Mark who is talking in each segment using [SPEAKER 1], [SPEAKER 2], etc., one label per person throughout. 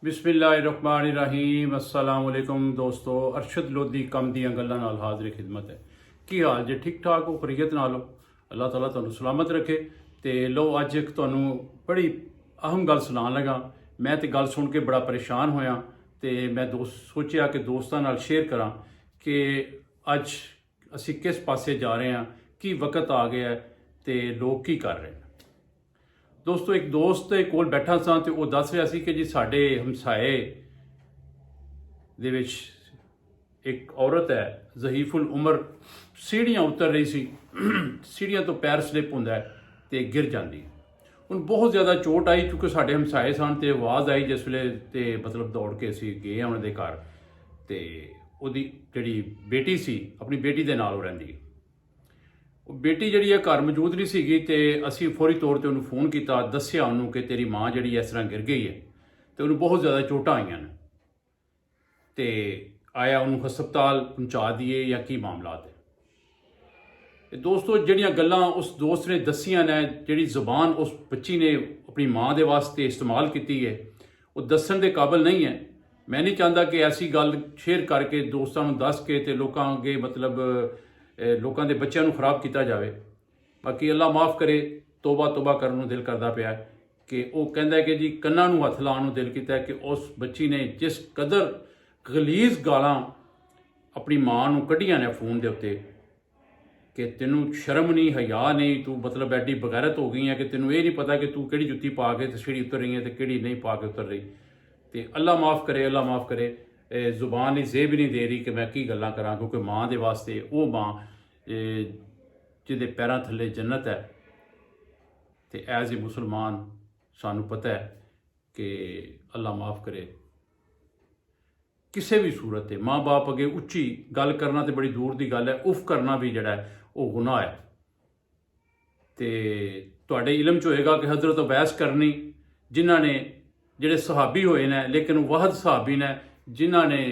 [SPEAKER 1] बिस्मिल्लाहिर्रहमानिर्रहीम अस्सलाम वालेकुम दोस्तों। अरशद लोधी कम दियां गल्लां नाल हाज़िर खिदमत है। की हाल जे ठीक ठाक हो, खरीयत नाल हो? अल्लाह ताला तुहानू सलामत रखे। तो लो अज एक तुहानू बड़ी अहम गल सुनान लगा। मैं तो गल सुन के बड़ा परेशान होया तो मैं सोचा कि दोस्तों नाल शेयर करा कि अज असी किस पासे जा रहे हैं, की वक्त आ गया है तो लोग की कर रहे हैं। दोस्तों एक दोस्त के कोल बैठा सा तो वह दस रहा सी कि जी साढ़े हमसाए दे विच एक औरत है ज़हीफुल उमर सीढ़ियाँ उतर रही सी, सीढ़ियाँ तो पैर स्लिप होंदा है तो गिर जाती। उन बहुत ज़्यादा चोट आई क्योंकि साढ़े हमसाए सन तो आवाज़ आई जिस वे तो मतलब दौड़ के असी गए उन्होंने घर तो उहदी जिहड़ी बेटी सी अपनी बेटी दे नाल रहिंदी। बेटी जी है घर मौजूद नहीं सी तो असी फौरी तौर पर उन्होंने फोन किया, दसिया उन्होंने कि तेरी माँ जी इस तरह गिर गई है तो उन्होंने बहुत ज़्यादा चोटां आईयां ने तो आया उन्होंने हस्पताल पहुँचा दिए या की मामला है। दोस्तों जड़ियाँ गल्लां उस दोस्त ने दसियां ने, जी जुबान उस बच्ची ने अपनी माँ के वास्ते इस्तेमाल की है वो दसन के काबिल नहीं है। मैं नहीं चाहता कि ऐसी गल शेयर करके दोस्तों को दस के तो लोगों अगे मतलब लोगों के बच्चों को खराब किया जाए। बाकी अल्लाह माफ़ करे, तोबा तोबा करने दिल करता पाया कि वह कहता है कि जी कन्ना हथ लाने दिल किया कि उस बच्ची ने जिस कदर गलीज गालां अपनी माँ को कढ़िया ने फोन के उत्ते कि तेनू शर्म नहीं, हया नहीं, तू मतलब एडी बगैरत हो गई है कि तेनू ये नहीं पता कि तू कि जुत्ती पा के सीढ़ी उतर रही है तो कि नहीं पा के उतर रही। तो अल्लाह माफ़ करे, अल्लाह माफ़ करे। जुबान ही जेब नहीं दे रही कि मैं की गल्लां करा, क्योंकि माँ के वास्ते वो माँ जिहदे पैरों थले जन्नत है। तो एज ए मुसलमान सानू पता है कि अल्लाह माफ़ करे किसी भी सूरत है माँ बाप अगे उच्ची गल करना तो बड़ी दूर की गल है, उफ करना भी जड़ा है वो गुनाह है। तो तुहाडे इलम च होएगा कि हज़रत अवैस करनी जिन्हों ने जिहड़े सहाबी होए ने लेकिन वाहद सहाबी ने जिन्हों ने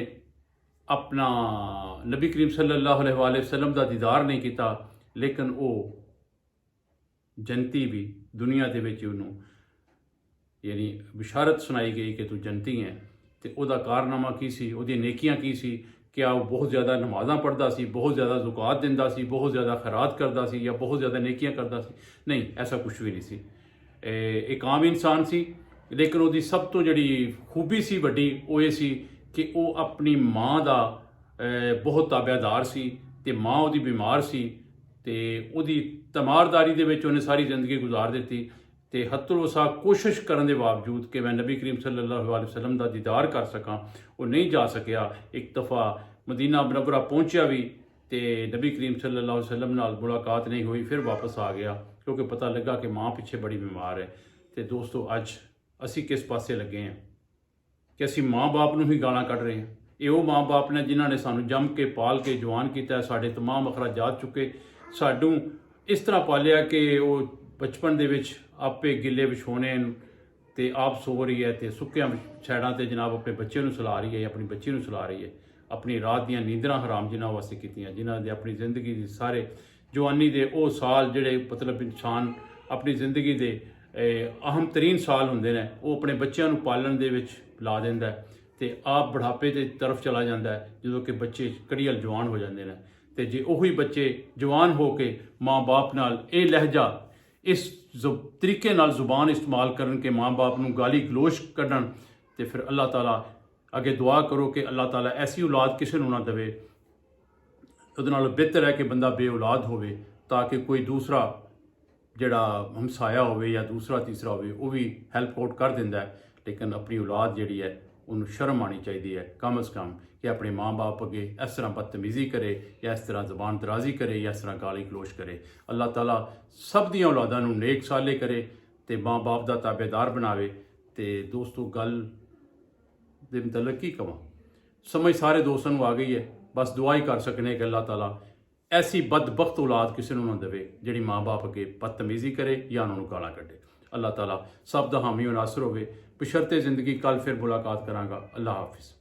[SPEAKER 1] अपना नबी करीम सल्लल्लाहु अलैहि वसल्लम का दीदार नहीं किया लेकिन वो जनती भी दुनिया के विच उन्होंने यानी बिशारत सुनाई गई कि तू जनती है। तो वह कारनामा की सी, वो नेकियां की सी, क्या वो बहुत ज़्यादा नमाज़ां पढ़ता सी, बहुत ज़्यादा ज़ुकात दिंदा सी, बहुत ज़्यादा खैरात करता सी या बहुत ज़्यादा नेकियां करता सी? नहीं, ऐसा कुछ भी नहीं सी। एक आम इंसान सी लेकिन वो सब तो जी खूबी सी वड्डी वो ये सी कि वो अपनी माँ का बहुत ताबेदार सी ते माँ वो बीमार सी तो वो तमारदारी दे विच उन्हें सारी जिंदगी गुजार दी। तो हत्तुल वसा कोशिश करने के बावजूद कि मैं नबी करीम सल्लल्लाहु अलैहि वसल्लम का दीदार कर सकां वो नहीं जा सकिया। एक दफ़ा मदीना मुनव्वरा पहुँचा भी तो नबी करीम सल्लल्लाहु अलैहि वसल्लम नाल मुलाकात नहीं हुई, फिर वापस आ गया क्योंकि पता लगा कि माँ पीछे बड़ी बीमार है। तो दोस्तों अज असी किस पासे लगे हैं कि असी माँ बाप नूं ही गालां कढ़ रहे हैं। ये वो माँ बाप ने जिन्होंने सानू जम के पाल के जवान किया, साढ़े तमाम अखराजात चुके, सानू इस तरह पालिया कि वो बचपन दे विच आपे गिले विछोने ते आप सो रही है तो सुक्कियां सैडां ते जनाब अपने बच्चे नूं सुला रही है या अपनी बच्ची नूं सुला रही है। अपनी रात दियां नींदरां हराम जिन्हां वास्ते कीतियां, जिन्हां दे अपनी जिंदगी दे सारे जवानी दे वो साल जिहड़े मतलब इंसान अपनी जिंदगी दे अहम तरीन साल होंदे ने वो अपने बच्चों को पालन दे विच ला दिंदा है ते आप बुढ़ापे की तरफ चला जाता है जो कि बच्चे कड़ीअल जवान हो जाते हैं। तो जे उही बच्चे जवान हो के माँ बाप नाल ये लहजा इस तरीके नाल जुबान इस्तेमाल करन के माँ बाप नूं गाली गलोच कढ़न तो फिर अल्लाह ताला अगे दुआ करो कि अल्लाह ताला ऐसी औलाद किसी नूं ना देवे। उहदे नालों बेहतर है कि बंदा बे औलाद होवे ताकि कोई दूसरा जिहड़ा हमसाया होवे या दूसरा तीसरा होवे वो भी हैल्प आउट कर दिंदा है। लेकिन अपनी औलाद जिहड़ी है उन्होंने शर्म आनी चाहिए है कम अज़ कम कि अपने माँ बाप अगे इस तरह बदतमीज़ी करे या इस तरह ज़बान दराजी करे या इस तरह गाली गलोच करे। अल्लाह ताला सब दियां औलादां नूं नेक साले करे तो माँ बाप का ताबेदार बनावे। तो दोस्तों गल दे मुतल्लिक की कवां, समझ सारे दोस्तों को आ गई है, बस दुआ ही कर सकने कि अल्लाह ताला ऐसी बदबख्त औलाद किसी को ना देवे जिहड़ी माँ बाप अगे बदतमीज़ी करे या उन्होंने गालां कढ़े। अल्लाह ताला सब दा हामी और नासर होवे। बशर्ते ज़िंदगी कल फिर मुलाकात करांगा। अल्लाह हाफिज़।